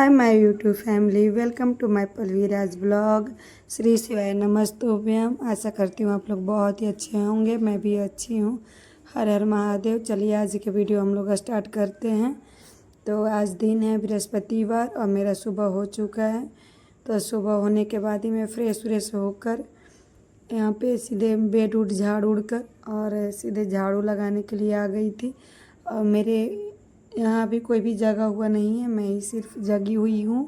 Hi my YouTube family, welcome to my Pallavi Raj blog. श्री शिवाय नमस्तुभ्यम। आशा करती हूँ आप लोग बहुत ही अच्छे होंगे, मैं भी अच्छी हूँ। हर हर महादेव। चलिए आज की वीडियो हम लोग स्टार्ट करते हैं। तो आज दिन है बृहस्पतिवार और मेरा सुबह हो चुका है। तो सुबह होने के बाद ही मैं फ्रेश व्रेश होकर यहाँ पे सीधे बेड उड झाड़ उड़ कर और सीधे झाड़ू लगाने के लिए आ गई थी। और मेरे यहाँ भी कोई भी जगा हुआ नहीं है, मैं ही सिर्फ जगी हुई हूँ।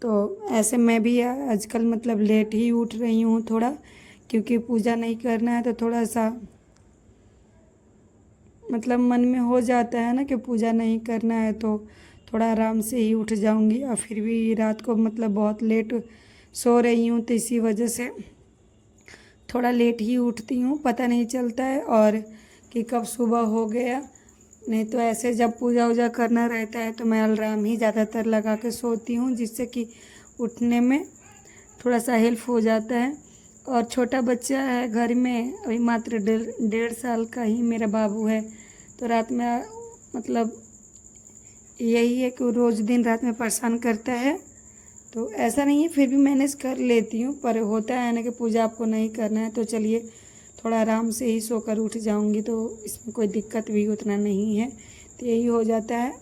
तो ऐसे मैं भी आजकल मतलब लेट ही उठ रही हूँ थोड़ा, क्योंकि पूजा नहीं करना है तो थोड़ा सा मतलब मन में हो जाता है ना कि पूजा नहीं करना है, तो थोड़ा आराम से ही उठ जाऊँगी। और फिर भी रात को मतलब बहुत लेट सो रही हूँ, तो इसी वजह से थोड़ा लेट ही उठती हूँ। पता नहीं चलता है और कि कब सुबह हो गया। नहीं तो ऐसे जब पूजा वूजा करना रहता है तो मैं अलार्म ही ज़्यादातर लगा के सोती हूँ, जिससे कि उठने में थोड़ा सा हेल्प हो जाता है। और छोटा बच्चा है घर में, अभी मात्र 1.5 साल का ही मेरा बाबू है। तो रात में मतलब यही है कि वो रोज़ दिन रात में परेशान करता है। तो ऐसा नहीं है, फिर भी मैनेज कर लेती हूँ, पर होता है ना कि पूजा आपको नहीं करना है तो चलिए थोड़ा आराम से ही सोकर उठ जाऊंगी, तो इसमें कोई दिक्कत भी उतना नहीं है। तो यही हो जाता है।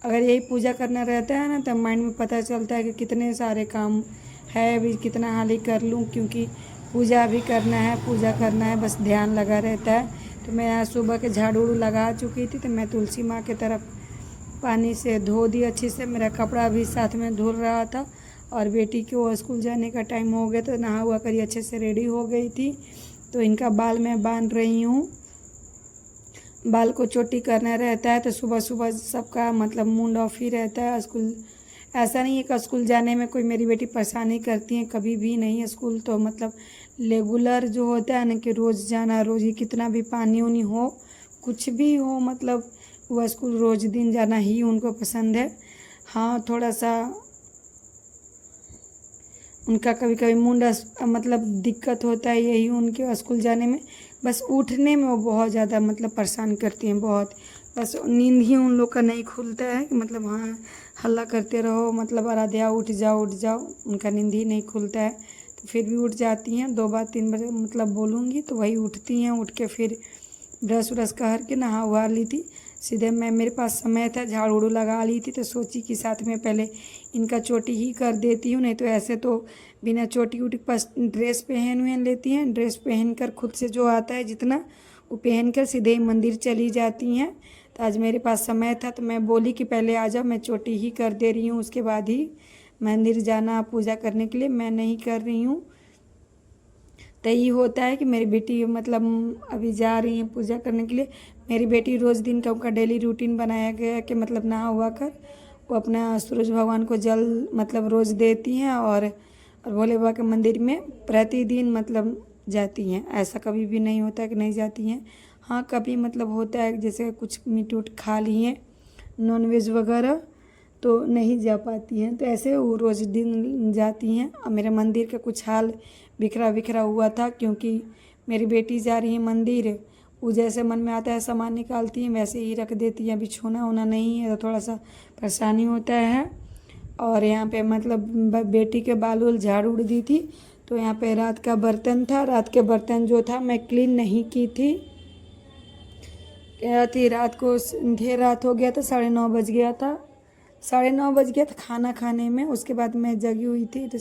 अगर यही पूजा करना रहता है ना, तब माइंड में पता चलता है कि कितने सारे काम है, अभी कितना हाल ही कर लूँ, क्योंकि पूजा भी करना है, पूजा करना है, बस ध्यान लगा रहता है। तो मैं आज सुबह के झाड़ू उड़ू लगा चुकी थी, तो मैं तुलसी माँ की तरफ पानी से धो दी अच्छे से। मेरा कपड़ा भी साथ में धुल रहा था और बेटी को स्कूल जाने का टाइम हो गया, तो नहा हुआ करी अच्छे से रेडी हो गई थी। तो इनका बाल मैं बांध रही हूँ। बाल को चोटी करना रहता है, तो सुबह सुबह सबका मतलब मूड ऑफ ही रहता है। स्कूल ऐसा नहीं है कि स्कूल जाने में कोई मेरी बेटी परेशानी करती है, कभी भी नहीं है। स्कूल तो मतलब रेगुलर जो होता है ना कि रोज़ जाना, रोज़ ही कितना भी पानी उनी हो, कुछ भी हो, मतलब वह स्कूल रोज़ दिन जाना ही उनको पसंद है। हाँ, थोड़ा सा उनका कभी कभी मुंड मतलब दिक्कत होता है यही उनके स्कूल जाने में। बस उठने में वो बहुत ज़्यादा मतलब परेशान करती हैं बहुत। बस नींद ही उन लोग का नहीं खुलता है कि मतलब हाँ हल्ला करते रहो, मतलब आराध्या उठ जाओ उठ जाओ, उनका नींद ही नहीं खुलता है। तो फिर भी उठ जाती हैं 2 बार 3 बार मतलब बोलूँगी तो वही उठती हैं। उठ के फिर ब्रश व्रश कर के नहा वहा ली थी। सीधे मैं मेरे पास समय था, झाड़ू उड़ू लगा ली थी, तो सोची कि साथ में पहले इनका चोटी ही कर देती हूँ। नहीं तो ऐसे तो बिना चोटी उटी बस ड्रेस पहन लेती हैं। ड्रेस पहन कर खुद से जो आता है जितना वो पहन कर सीधे ही मंदिर चली जाती हैं। तो आज मेरे पास समय था तो मैं बोली कि पहले आ जाओ, मैं चोटी ही कर दे रही हूँ, उसके बाद ही मंदिर जाना पूजा करने के लिए। मैं नहीं कर रही हूँ। तो ये होता है कि मेरी बेटी मतलब अभी जा रही है पूजा करने के लिए। मेरी बेटी रोज़ दिन का उनका डेली रूटीन बनाया गया है कि मतलब नहा हुआ कर वो अपना सूरज भगवान को जल मतलब रोज़ देती हैं और भोले बाबा के मंदिर में प्रतिदिन मतलब जाती हैं। ऐसा कभी भी नहीं होता कि नहीं जाती हैं। हाँ, कभी मतलब होता है जैसे कुछ मीट उट खा लिए नॉन वेज वगैरह तो नहीं जा पाती हैं, तो ऐसे वो रोज़ दिन जाती हैं। और मेरे मंदिर का कुछ हाल बिखरा बिखरा हुआ था, क्योंकि मेरी बेटी जा रही है मंदिर, वो जैसे मन में आता है सामान निकालती हैं वैसे ही रख देती हैं। अभी छूना वूना नहीं है तो थोड़ा सा परेशानी होता है। और यहाँ पे मतलब बेटी के बाल उल झाड़ उड़ दी थी, तो यहाँ पे रात का बर्तन था, रात के बर्तन जो था मैं क्लीन नहीं की थी। क्या थी, रात को ढेर रात हो गया था, 9:30 बज गया था, 9:30 बज गया था खाना खाने में। उसके बाद मैं जगी हुई थी तो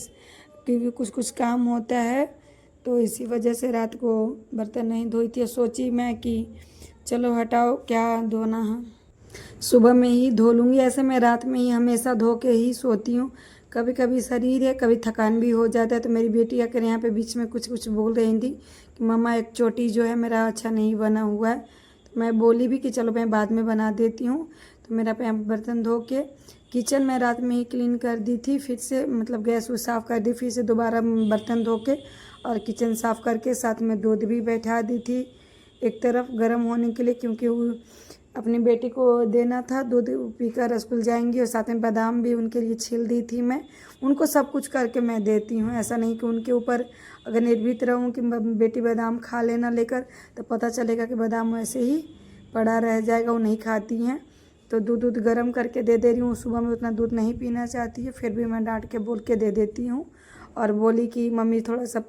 क्योंकि कुछ कुछ काम होता है, तो इसी वजह से रात को बर्तन नहीं धोई थी। सोची मैं कि चलो हटाओ क्या धोना है, सुबह में ही धो लूँगी। ऐसे मैं रात में ही हमेशा धो के ही सोती हूँ। कभी कभी शरीर है, कभी थकान भी हो जाता है। तो मेरी बेटी आकर यहाँ पे बीच में कुछ कुछ बोल रही थी कि मम्मा एक चोटी जो है मेरा अच्छा नहीं बना हुआ है। तो मैं बोली भी कि चलो मैं बाद में बना देती हूँ। तो मेरा बर्तन धो के किचन में रात में ही क्लीन कर दी थी, फिर से मतलब गैस वो साफ़ कर दी, फिर से दोबारा बर्तन धो के और किचन साफ़ करके साथ में दूध भी बैठा दी थी एक तरफ गर्म होने के लिए, क्योंकि वो अपनी बेटी को देना था, दूध पीकर स्कूल जाएंगी। और साथ में बादाम भी उनके लिए छील दी थी मैं। उनको सब कुछ करके मैं देती हूँ, ऐसा नहीं कि उनके ऊपर अगर निर्भीत रहूँ कि बेटी बादाम खा लेना लेकर, तो पता चलेगा कि बादाम वैसे ही पड़ा रह जाएगा, वो नहीं खाती हैं। तो दूध गर्म करके दे रही हूँ। सुबह में उतना दूध नहीं पीना चाहती है, फिर भी मैं डांट के बोल के दे देती हूँ। और बोली कि मम्मी थोड़ा सा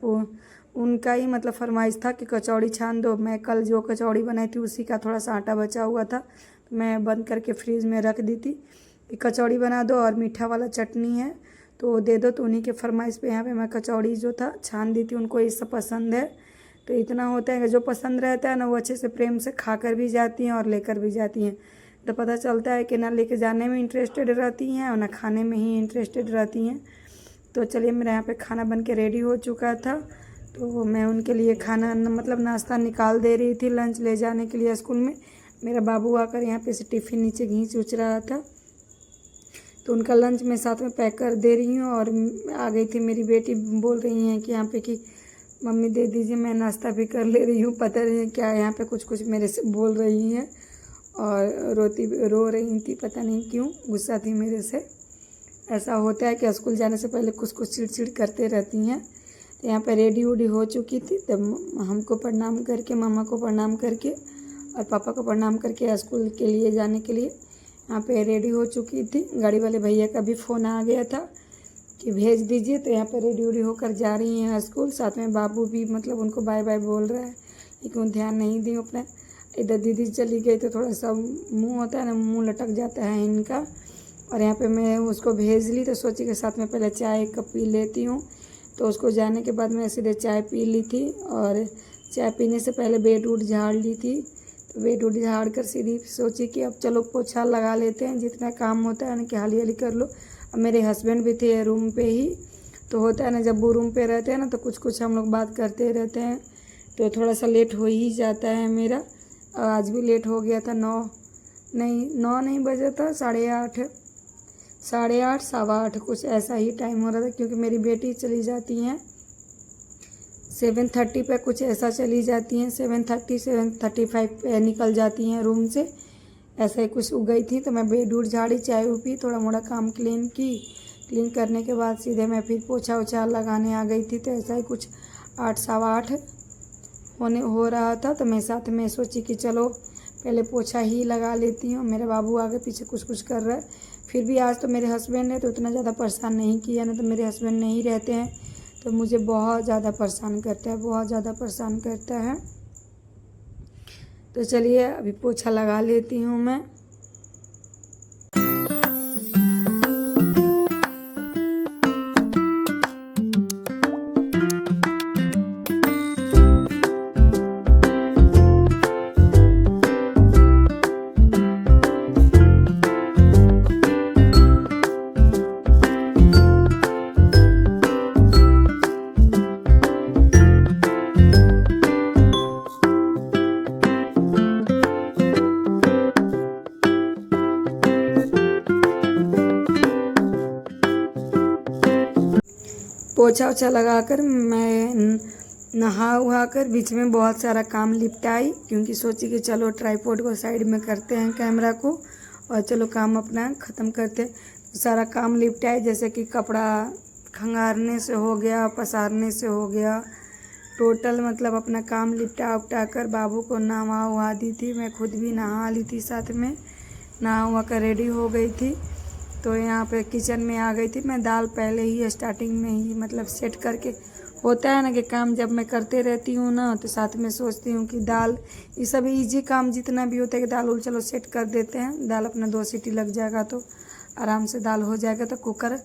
उनका ही मतलब फरमाइश था कि कचौड़ी छान दो। मैं कल जो कचौड़ी बनाई थी उसी का थोड़ा सा आटा बचा हुआ था, तो मैं बंद करके फ्रीज में रख दी थी कि कचौड़ी बना दो और मीठा वाला चटनी है तो दे दो। तो उन्हीं के फरमाइश पे यहाँ पे मैं कचौड़ी जो था छान दी थी। उनको ये सब पसंद है, तो इतना होता है कि जो पसंद रहता है ना वो अच्छे से प्रेम से खा कर भी जाती हैं और लेकर भी जाती हैं। तो पता चलता है कि ना लेके जाने में इंटरेस्टेड रहती हैं और ना खाने में ही इंटरेस्टेड रहती हैं। तो चलिए, मेरे यहाँ पे खाना बन के रेडी हो चुका था, तो मैं उनके लिए खाना मतलब नाश्ता निकाल दे रही थी लंच ले जाने के लिए स्कूल में। मेरा बाबू आकर यहाँ पे से टिफ़िन नीचे खींच उच रहा था, तो उनका लंच मैं साथ में पैक कर दे रही हूँ। और आ गई थी मेरी बेटी, बोल रही हैं कि यहाँ पे कि मम्मी दे दीजिए, मैं नाश्ता भी कर ले रही हूँ। पता नहीं क्या यहाँ पे कुछ मेरे से बोल रही हैं और रो रही थी, पता नहीं क्यों गुस्सा थी मेरे से। ऐसा होता है कि स्कूल जाने से पहले कुछ चिड़चिड़ करते रहती हैं। तो यहाँ पे रेडी वूडी हो चुकी थी, तब हमको प्रणाम करके, मामा को प्रणाम करके और पापा को प्रणाम करके स्कूल के लिए जाने के लिए यहाँ पे रेडी हो चुकी थी। गाड़ी वाले भैया का भी फ़ोन आ गया था कि भेज दीजिए, तो यहाँ पे रेडी वूडी होकर जा रही हैं स्कूल। साथ में बाबू भी मतलब उनको बाय बाय बोल रहा है, लेकिन ध्यान नहीं दी अपना। इधर दीदी चली गई तो थोड़ा सा मुँह होता है ना, मुँह लटक जाता है इनका। और यहाँ पे मैं उसको भेज ली, तो सोची के साथ में पहले चाय कप पी लेती हूँ। तो उसको जाने के बाद मैं सीधे चाय पी ली थी, और चाय पीने से पहले बेड वूड झाड़ ली थी। तो बेड वूड झाड़ कर सीधी सोची कि अब चलो पोछा लगा लेते हैं, जितना काम होता है ना कि हाली हाली कर लो। अब मेरे हस्बैंड भी थे रूम पे ही, तो होता है ना जब वो रूम पे रहते हैं ना तो कुछ हम लोग बात करते रहते हैं, तो थोड़ा सा लेट हो ही जाता है मेरा। आज भी लेट हो गया था, 9 नहीं बजा था, 8:30 8:30 कुछ ऐसा ही टाइम हो रहा था, क्योंकि मेरी बेटी चली जाती हैं 7:30 पे, कुछ ऐसा चली जाती हैं 7:30 7:35 पे निकल जाती हैं रूम से। ऐसा ही कुछ उग गई थी, तो मैं बेड उड़ झाड़ी, चाय पी, थोड़ा मोड़ा काम क्लीन करने के बाद सीधे मैं फिर पोछा ओछा लगाने आ गई थी। तो ऐसा ही कुछ 8 सवा 8 हो रहा था, तो मैं साथ में सोची कि चलो पहले पोछा ही लगा लेती हूँ। मेरे बाबू आगे पीछे कुछ कर रहा है। फिर भी आज तो मेरे हस्बैंड ने तो उतना ज़्यादा परेशान नहीं किया, ना तो मेरे हस्बैंड नहीं रहते हैं तो मुझे बहुत ज़्यादा परेशान करता है। तो चलिए अभी पोछा लगा लेती हूँ मैं। पोछा ओछा लगाकर मैं नहा उहा कर बीच में बहुत सारा काम निपटाई, क्योंकि सोची कि चलो ट्राईपोड को साइड में करते हैं कैमरा को, और चलो काम अपना ख़त्म करते हैं। सारा काम निपटाई, जैसे कि कपड़ा खंगारने से हो गया, पसारने से हो गया, टोटल मतलब अपना काम निपटा उपटा कर बाबू को नहा उहा दी थी। मैं खुद भी नहा ली थी, साथ में नहा उहा कर रेडी हो गई थी। तो यहाँ पे किचन में आ गई थी। मैं दाल पहले ही स्टार्टिंग में ही मतलब सेट करके, होता है ना कि काम जब मैं करते रहती हूँ ना तो साथ में सोचती हूँ कि दाल, ये सब इजी काम जितना भी होता है कि दाल उल चलो सेट कर देते हैं। दाल अपना 2 सीटी लग जाएगा तो आराम से दाल हो जाएगा, तो कुकर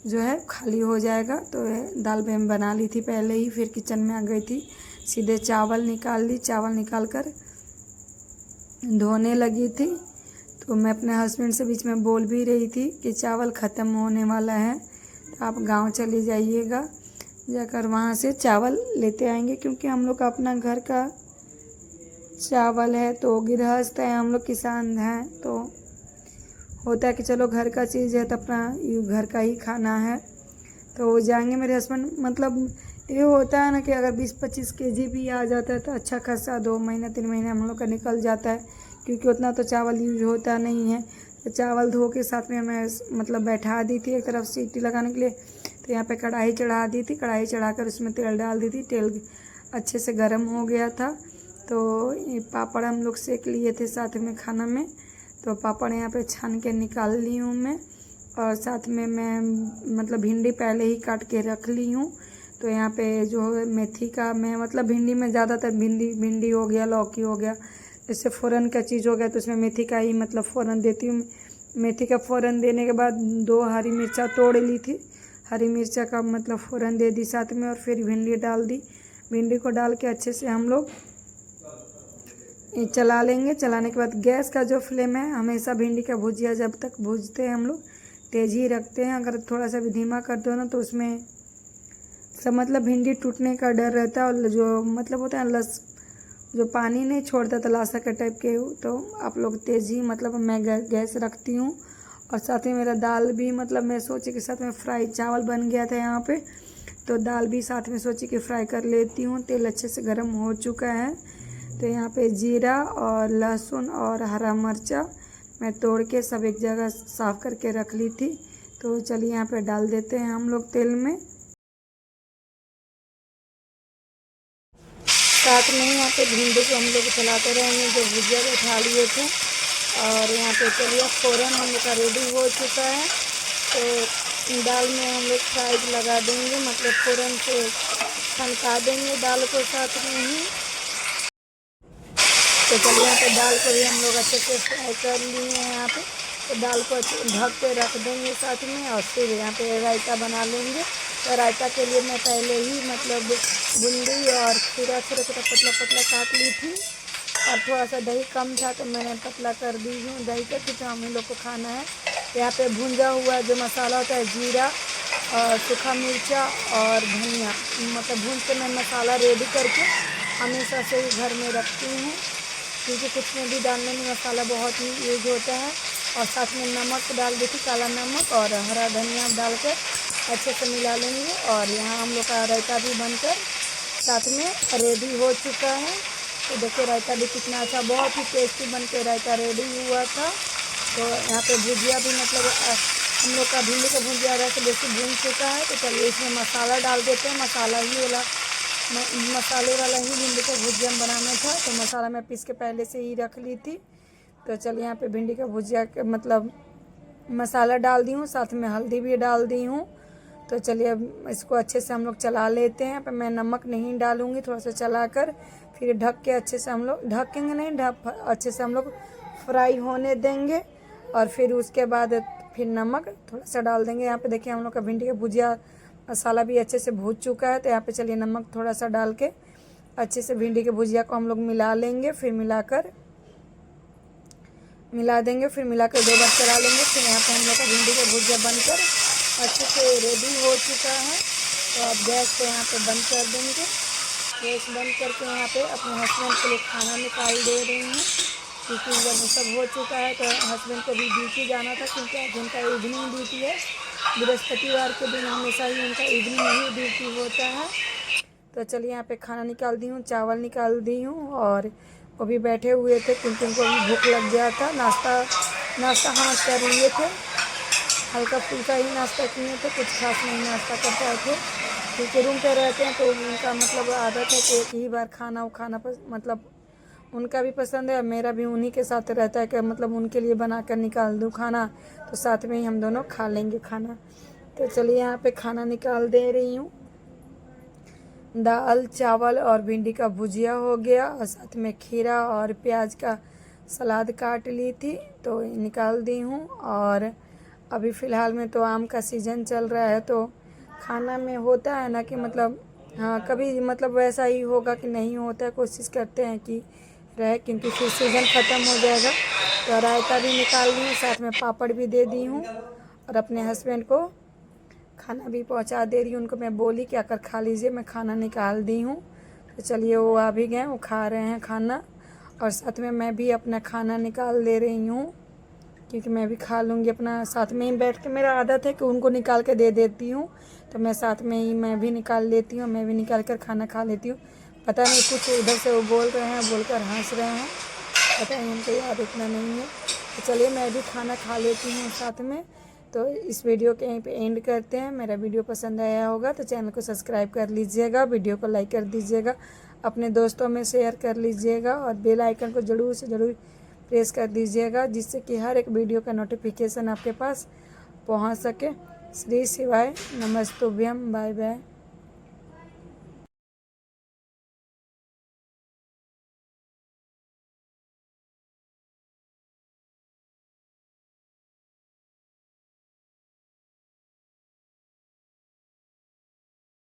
जो है खाली हो जाएगा। तो दाल भी हम बना ली थी पहले ही। फिर किचन में आ गई थी, सीधे चावल निकाल ली। चावल निकाल कर धोने लगी थी, तो मैं अपने हस्बैंड से बीच में बोल भी रही थी कि चावल ख़त्म होने वाला है, तो आप गांव चले जाइएगा, जाकर वहाँ से चावल लेते आएंगे, क्योंकि हम लोग का अपना घर का चावल है। तो गृहस्थ है हम लोग, किसान हैं, तो होता है कि चलो घर का चीज़ है तो अपना घर का ही खाना है। तो वो जाएंगे मेरे हस्बैंड। मतलब ये होता है ना कि अगर 20-25 केजी भी आ जाता है तो अच्छा खासा 2 महीना 3 महीना हम लोग का निकल जाता है, क्योंकि उतना तो चावल यूज होता नहीं है। तो चावल धो के साथ में मैं मतलब बैठा दी थी एक तरफ सीटी लगाने के लिए। तो यहाँ पे कढ़ाई चढ़ा दी थी, कढ़ाई चढ़ाकर उसमें तेल डाल दी थी। तेल अच्छे से गर्म हो गया था, तो ये पापड़ हम लोग सेक लिए थे साथ में खाना में। तो पापड़ यहाँ पे छान के निकाल ली हूँ मैं। और साथ में मैं मतलब भिंडी पहले ही काट के रख ली हूँ। तो यहाँ पे जो मेथी का मैं मतलब भिंडी में ज़्यादातर भिंडी हो गया, लौकी हो गया, जैसे फ़ौरन का चीज़ हो गया तो उसमें मेथी का ही मतलब फ़ौरन देती हूँ। मेथी का फ़ौरन देने के बाद 2 हरी मिर्चा तोड़ ली थी, हरी मिर्चा का मतलब फ़ौरन दे दी साथ में। और फिर भिंडी डाल दी। भिंडी को डाल के अच्छे से हम लोग चला लेंगे। चलाने के बाद गैस का जो फ्लेम है, हमेशा भिंडी का भुजिया जब तक भूजते हैं हम लोग तेज़ ही रखते हैं। अगर थोड़ा सा भी धीमा कर दो ना तो उसमें सब मतलब भिंडी टूटने का डर रहता है। और जो मतलब होता है जो पानी नहीं छोड़ता तलाशा के टाइप के, तो आप लोग तेज़ ही मतलब मैं गैस रखती हूँ। और साथ में मेरा दाल भी मतलब मैं सोची कि साथ में फ्राई चावल बन गया था यहाँ पे, तो दाल भी साथ में सोची कि फ्राई कर लेती हूँ। तेल अच्छे से गर्म हो चुका है। तो यहाँ पे जीरा और लहसुन और हरा मिर्चा मैं तोड़ के सब एक जगह साफ़ करके रख ली थी। तो चलिए यहाँ पे डाल देते हैं हम लोग तेल में। साथ में यहाँ पे भिंडी को हम लोग चलाते रहेंगे जो भुजिया बैठा लिए थे। और यहाँ पे चलिए फ़ौरन हम लोग का रेडी हो चुका है। तो दाल में हम लोग फ्राइज लगा देंगे, मतलब फ़ौरन से छनका देंगे दाल को साथ में ही। तो चलिए यहाँ पे दाल को भी हम लोग अच्छे से फ्राई कर लिए हैं यहाँ पे। तो दाल को ढक के रख देंगे साथ में। और फिर यहाँ पे रायता बना लेंगे। तो रायता के लिए मैं पहले ही मतलब बूंदी और खीरा छोटा छोटा पतला पतला काट ली थी। और थोड़ा सा दही कम था तो मैंने पतला कर दी हूँ दही का, क्योंकि हम ही लोग को खाना है। यहाँ पे भुंजा हुआ जो मसाला होता है, जीरा और सूखा मिर्चा और धनिया, मतलब भून के मैं मसाला रेडी करके हमेशा से ही घर में रखती हूँ, क्योंकि कुछ में भी डालने में मसाला बहुत ही यूज होता है। और साथ में नमक डाल दी थी, काला नमक और हरा धनिया डालकर अच्छे से मिला लेंगे। और यहाँ हम लोग का रायता भी बनकर साथ में रेडी हो चुका है। तो देखिए रायता भी कितना अच्छा, बहुत ही टेस्टी बन के रायता रेडी हुआ था। तो यहाँ पे भुजिया भी मतलब हम लोग का भिंडी का भुजिया रस बेसी भून चुका है। तो चलिए इसमें मसाला डाल देते हैं। मसाले वाला ही भिंडी का भुजिया बनाना था, तो मसाला मैं पीस के पहले से ही रख ली थी। तो चलिए यहाँ पे भिंडी का भुजिया मतलब मसाला डाल दी हूँ, साथ में हल्दी भी डाल दी हूँ। तो चलिए अब इसको अच्छे से हम लोग चला लेते हैं। पर मैं नमक नहीं डालूँगी, थोड़ा सा चलाकर फिर ढक के अच्छे से हम लोग ढकेंगे नहीं, अच्छे से हम लोग फ्राई होने देंगे। और फिर उसके बाद फिर नमक थोड़ा सा डाल देंगे। यहाँ पे देखिए हम लोग का भिंडी का भुजिया मसाला भी अच्छे से भून चुका है। तो यहाँ पे चलिए नमक थोड़ा सा डाल के अच्छे से भिंडी के भुजिया को हम लोग मिला लेंगे। फिर मिला देंगे, फिर मिलाकर 2 बार चला लेंगे। फिर यहाँ पे हम लोग का भिंडी का भुजिया बनकर अच्छे से रेडी हो चुका है। तो अब गैस को यहाँ पे बंद कर देंगे। गैस बंद करके यहाँ पे अपने हस्बैंड के लिए खाना निकाल दे रही हूँ, क्योंकि जब सब हो चुका है तो हस्बैंड को भी ड्यूटी जाना था, क्योंकि आज उनका इवनिंग ड्यूटी है। बृहस्पतिवार के दिन हमेशा ही उनका इवनिंग ही ड्यूटी होता है। तो चलिए यहाँ पे खाना निकाल दी हूँ, चावल निकाल दी हूँ। और वो भी बैठे हुए थे क्योंकि उनको भी भूख लग गया था। नाश्ता हाँ कर लिए थे, हल्का फुल्का ही नाश्ता किए थे, कुछ खास नहीं नाश्ता कर पाए थे, क्योंकि रूम पे रहते हैं। तो उनका मतलब आदत है कि एक ही बार खाना मतलब उनका भी पसंद है और मेरा भी उन्हीं के साथ रहता है कि मतलब उनके लिए बना कर निकाल दूँ खाना, तो साथ में ही हम दोनों खा लेंगे खाना। तो चलिए यहाँ पे खाना निकाल दे रही हूँ। दाल चावल और भिंडी का भुजिया हो गया, और साथ में खीरा और प्याज का सलाद काट ली थी तो निकाल दी हूँ। और अभी फ़िलहाल में तो आम का सीज़न चल रहा है, तो खाना में होता है ना कि मतलब हाँ कभी मतलब वैसा ही होगा कि नहीं होता है, कोशिश करते हैं कि रहे, क्योंकि फिर सीज़न ख़त्म हो जाएगा। तो रायता भी निकाल दी हूँ, साथ में पापड़ भी दे दी हूँ। और अपने हस्बैंड को खाना भी पहुंचा दे रही हूँ। उनको मैं बोली कि आकर खा लीजिए, मैं खाना निकाल दी हूँ। तो चलिए वो आ भी गए, वो खा रहे हैं खाना। और साथ में मैं भी अपना खाना निकाल दे रही हूँ, क्योंकि मैं भी खा लूँगी अपना। साथ में ही बैठ के मेरा आदत है कि उनको निकाल के दे देती हूँ, तो मैं साथ में ही मैं भी निकाल लेती हूँ, मैं भी निकाल कर खाना खा लेती हूँ। पता नहीं कुछ उधर से वो बोल रहे हैं, बोलकर हंस रहे हैं, पता नहीं उनको याद इतना नहीं है। तो चलिए मैं भी खाना खा लेती हूँ साथ में। तो इस वीडियो के यहीं पे एंड करते हैं। मेरा वीडियो पसंद आया होगा तो चैनल को सब्सक्राइब कर लीजिएगा, वीडियो को लाइक कर दीजिएगा, अपने दोस्तों में शेयर कर लीजिएगा, और बेल आइकन को ज़रूर से ज़रूर प्रेस कर दीजिएगा, जिससे कि हर एक वीडियो का नोटिफिकेशन आपके पास पहुंच सके। श्री शिवाय नमस्तुभ्यम। Bye bye.